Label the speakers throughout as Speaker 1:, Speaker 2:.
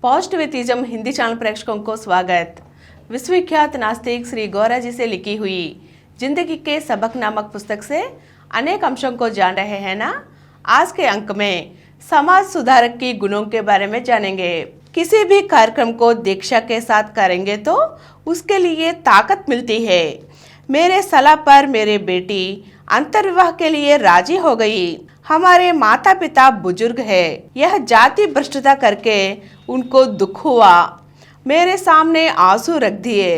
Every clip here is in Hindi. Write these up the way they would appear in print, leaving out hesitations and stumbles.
Speaker 1: पॉजिटिविज्म हिंदी चैनल प्रेक्षकों को स्वागत। विश्वविख्यात नास्तिक श्री गौरा जी से लिखी हुई जिंदगी के सबक नामक पुस्तक से अनेक अंशों को जान रहे हैं ना। आज के अंक में समाज सुधारक की गुणों के बारे में जानेंगे। किसी भी कार्यक्रम को दीक्षा के साथ करेंगे तो उसके लिए ताकत मिलती है। मेरे सलाह पर मेरी बेटी अंतर्विवाह के लिए राजी हो गई। हमारे माता पिता बुजुर्ग है, यह जाति भ्रष्टता करके उनको दुख हुआ। मेरे सामने आंसू रख दिए,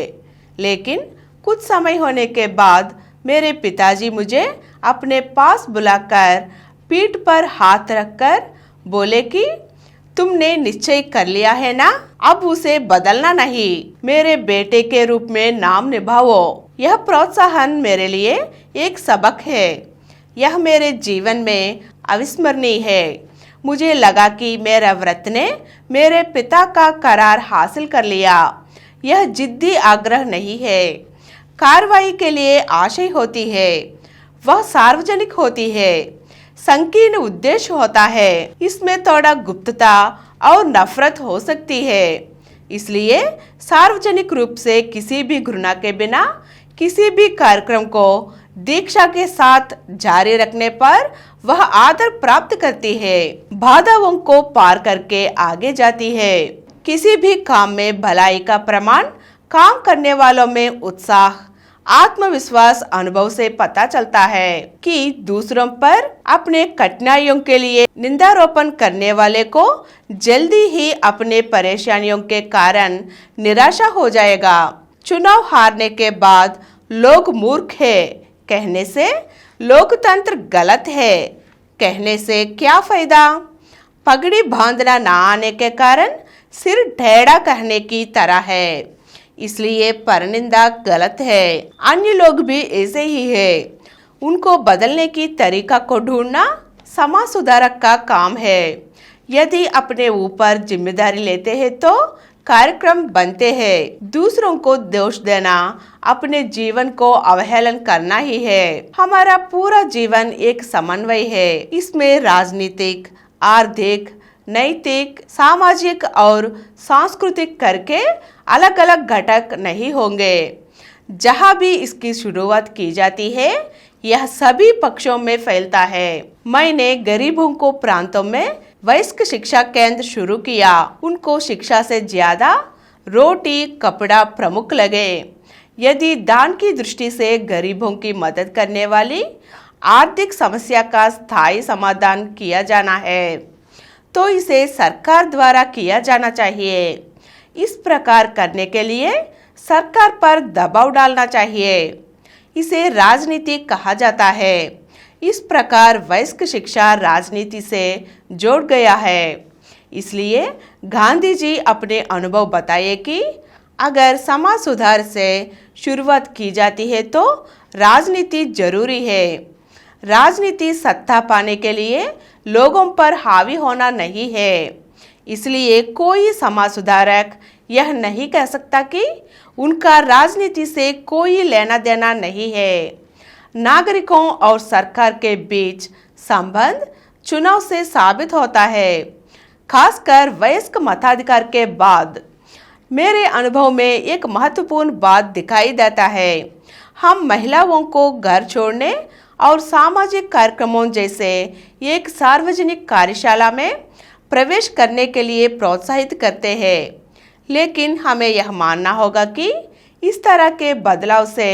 Speaker 1: लेकिन कुछ समय होने के बाद मेरे पिताजी मुझे अपने पास बुलाकर पीठ पर हाथ रखकर बोले कि तुमने निश्चय कर लिया है ना, अब उसे बदलना नहीं, मेरे बेटे के रूप में नाम निभाओ। यह प्रोत्साहन मेरे लिए एक सबक है। यह मेरे जीवन में अविस्मरणीय है। मुझे लगा कि मेरा व्रत ने मेरे पिता का करार हासिल कर लिया। यह जिद्दी आग्रह नहीं है, कार्रवाई के लिए आशय होती है। वह सार्वजनिक होती है, संकीर्ण उद्देश्य होता है। इसमें थोड़ा गुप्तता और नफरत हो सकती है। इसलिए सार्वजनिक रूप से किसी भी घृणा के बिना किसी भी कार्यक्रम को दीक्षा के साथ जारी रखने पर वह आदर प्राप्त करती है, बाधाओं को पार करके आगे जाती है। किसी भी काम में भलाई का प्रमाण काम करने वालों में उत्साह, आत्मविश्वास अनुभव से पता चलता है कि दूसरों पर अपने कठिनाइयों के लिए निंदारोपण करने वाले को जल्दी ही अपने परेशानियों के कारण निराशा हो जाएगा। चुनाव हारने के बाद लोग मूर्ख है कहने से लोकतंत्र गलत है कहने से क्या फायदा। पगड़ी बांधना ना आने के कारण सिर ढेड़ा कहने की तरह है, इसलिए परनिंदा गलत है। अन्य लोग भी ऐसे ही है, उनको बदलने की तरीका को ढूंढना समाज सुधारक का काम है। यदि अपने ऊपर जिम्मेदारी लेते हैं तो कार्यक्रम बनते हैं। दूसरों को दोष देना अपने जीवन को अवहेलन करना ही है। हमारा पूरा जीवन एक समन्वय है। इसमें राजनीतिक, आर्थिक, नैतिक, सामाजिक और सांस्कृतिक करके अलग अलग घटक नहीं होंगे। जहाँ भी इसकी शुरुआत की जाती है यह सभी पक्षों में फैलता है। मैंने गरीबों को प्रांतों में वयस्क शिक्षा केंद्र शुरू किया। उनको शिक्षा से ज्यादा रोटी कपड़ा प्रमुख लगे। यदि दान की दृष्टि से गरीबों की मदद करने वाली आर्थिक समस्या का स्थायी समाधान किया जाना है तो इसे सरकार द्वारा किया जाना चाहिए। इस प्रकार करने के लिए सरकार पर दबाव डालना चाहिए। इसे राजनीति कहा जाता है। इस प्रकार वयस्क शिक्षा राजनीति से जोड़ गया है। इसलिए गांधी जी अपने अनुभव बताए कि अगर समाज सुधार से शुरुआत की जाती है तो राजनीति जरूरी है। राजनीति सत्ता पाने के लिए लोगों पर हावी होना नहीं है। इसलिए कोई समाज सुधारक यह नहीं कह सकता कि उनका राजनीति से कोई लेना देना नहीं है। नागरिकों और सरकार के बीच संबंध चुनाव से साबित होता है, खासकर वयस्क मताधिकार के बाद। मेरे अनुभव में एक महत्वपूर्ण बात दिखाई देता है। हम महिलाओं को घर छोड़ने और सामाजिक कार्यक्रमों जैसे एक सार्वजनिक कार्यशाला में प्रवेश करने के लिए प्रोत्साहित करते हैं, लेकिन हमें यह मानना होगा कि इस तरह के बदलाव से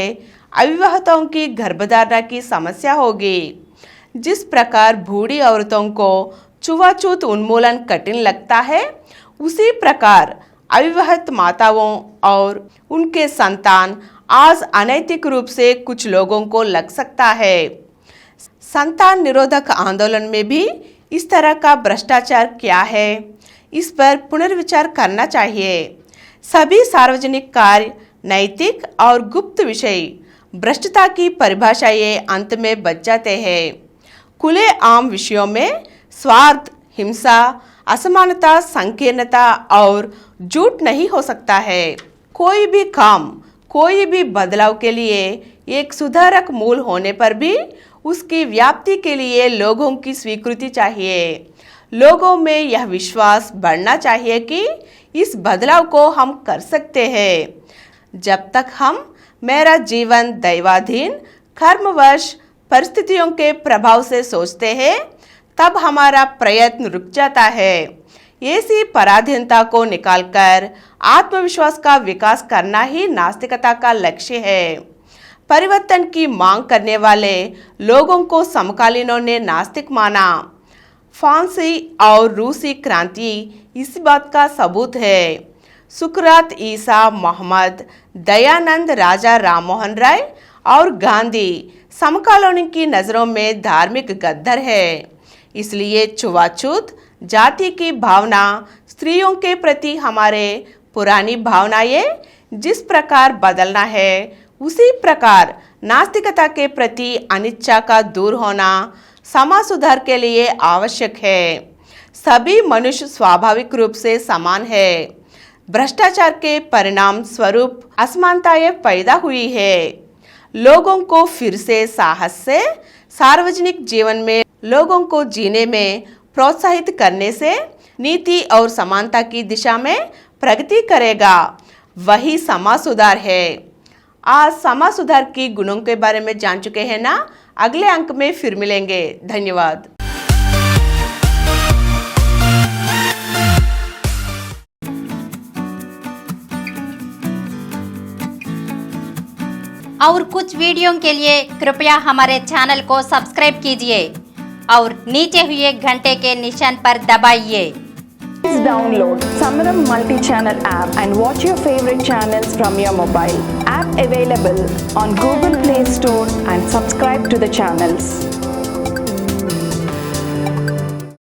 Speaker 1: अविवाहितों की गर्भधारणा की समस्या होगी। जिस प्रकार बूढ़ी औरतों को छुआछूत उन्मूलन कठिन लगता है, उसी प्रकार अविवाहित माताओं और उनके संतान आज अनैतिक रूप से कुछ लोगों को लग सकता है। संतान निरोधक आंदोलन में भी इस तरह का भ्रष्टाचार क्या है, इस पर पुनर्विचार करना चाहिए। सभी सार्वजनिक कार्य नैतिक और गुप्त विषय भ्रष्टता की परिभाषाएं अंत में बच जाते हैं। खुले आम विषयों में स्वार्थ, हिंसा, असमानता, संकीर्णता और झूठ नहीं हो सकता है। कोई भी काम, कोई भी बदलाव के लिए एक सुधारक मूल होने पर भी उसकी व्याप्ति के लिए लोगों की स्वीकृति चाहिए। लोगों में यह विश्वास बढ़ना चाहिए कि इस बदलाव को हम कर सकते हैं। जब तक हम मेरा जीवन दैवाधीन कर्मवश परिस्थितियों के प्रभाव से सोचते हैं, तब हमारा प्रयत्न रुक जाता है। ऐसी पराधीनता को निकालकर आत्मविश्वास का विकास करना ही नास्तिकता का लक्ष्य है। परिवर्तन की मांग करने वाले लोगों को समकालीनों ने नास्तिक माना। फ्रांसीसी और रूसी क्रांति इस बात का सबूत है। सुकरात, ईसा, मोहम्मद, दयानंद, राजा राममोहन राय और गांधी समकालीनों की नज़रों में धार्मिक गद्दार है। इसलिए छुआछूत, जाति की भावना, स्त्रियों के प्रति हमारे पुरानी भावनाएं जिस प्रकार बदलना है, उसी प्रकार नास्तिकता के प्रति अनिच्छा का दूर होना समाज सुधार के लिए आवश्यक है। सभी मनुष्य स्वाभाविक रूप से समान है। भ्रष्टाचार के परिणाम स्वरूप असमानताएं पैदा हुई है। लोगों को फिर से साहस से सार्वजनिक जीवन में लोगों को जीने में प्रोत्साहित करने से नीति और समानता की दिशा में प्रगति करेगा। वही समाज सुधार है। आज समाज सुधार की गुणों के बारे में जान चुके हैं ना? अगले अंक में फिर मिलेंगे। धन्यवाद।
Speaker 2: और कुछ वीडियो के लिए कृपया हमारे चैनल को सब्सक्राइब कीजिए और नीचे हुए घंटे के निशान पर दबाइए।
Speaker 3: Please download Samaram multi-channel app and watch your favorite channels from your mobile. App available on Google Play Store and subscribe to the channels.